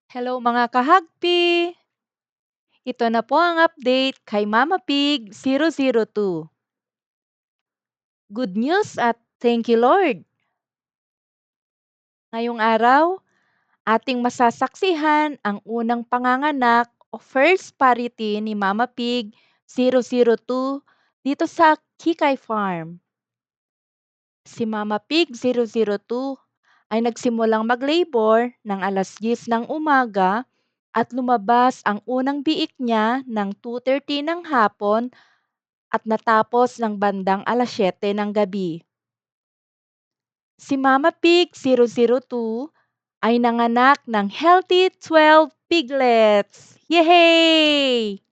Hello mga kahagpi! Ito na po ang update kay Mama Pig 002. Good news at thank you Lord! Ngayong araw, ating masasaksihan ang unang panganganak o first parity ni Mama Pig 002 dito sa Kikay Farm. Si Mama Pig 002 ay nagsimulang mag-labor ng alas 10 ng umaga at lumabas ang unang biik niya ng 2:30 ng hapon at natapos ng bandang alas 7 ng gabi. Si Mama Pig 002 ay nanganak ng healthy 12 piglets! Yehey!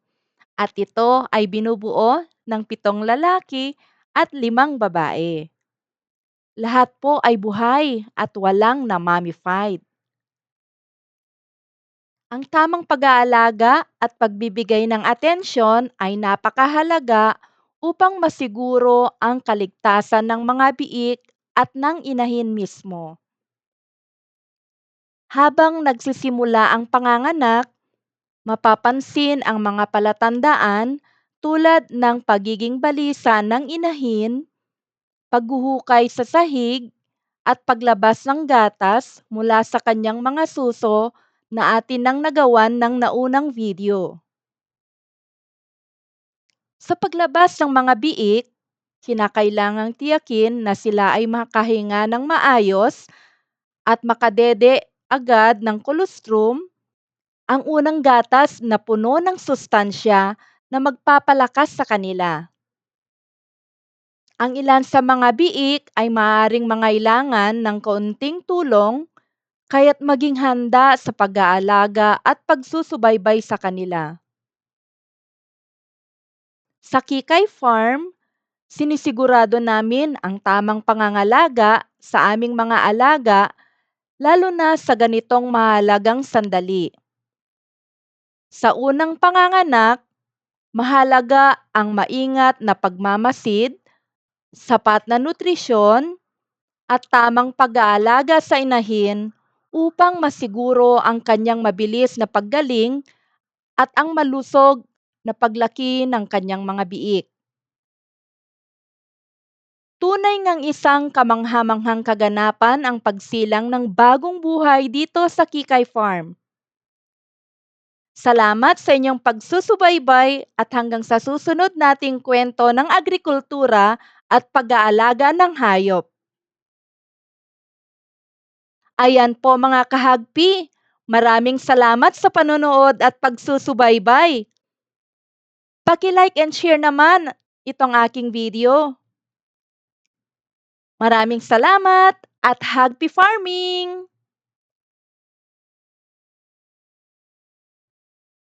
At ito ay binubuo ng 7 lalaki at 5 babae. Lahat po ay buhay at walang na-mummified. Ang tamang pag-aalaga at pagbibigay ng atensyon ay napakahalaga upang masiguro ang kaligtasan ng mga biik at ng inahin mismo. Habang nagsisimula ang panganganak, mapapansin ang mga palatandaan tulad ng pagiging balisa ng inahin, paghuhukay sa sahig, at paglabas ng gatas mula sa kanyang mga suso na atin nang nagawan ng naunang video. Sa paglabas ng mga biik, kinakailangang tiyakin na sila ay makahinga ng maayos at makadede agad ng colostrum, ang unang gatas na puno ng sustansya na magpapalakas sa kanila. Ang ilan sa mga biik ay maaaring mangailangan ng kaunting tulong, kaya't maging handa sa pag-aalaga at pagsusubaybay sa kanila. Sa Kikay Farm, sinisigurado namin ang tamang pangangalaga sa aming mga alaga, lalo na sa ganitong mahalagang sandali. Sa unang panganganak, mahalaga ang maingat na pagmamasid, sapat na nutrisyon, at tamang pag-aalaga sa inahin upang masiguro ang kanyang mabilis na paggaling at ang malusog na paglaki ng kanyang mga biik. Tunay ngang isang kamanghamanghang kaganapan ang pagsilang ng bagong buhay dito sa Kikay Farm. Salamat sa inyong pagsusubaybay at hanggang sa susunod nating kwento ng agrikultura at pag-aalaga ng hayop. Ayan po mga kahagpi, maraming salamat sa panonood at pagsusubaybay. Paki-like and share naman itong aking video. Maraming salamat at happy farming!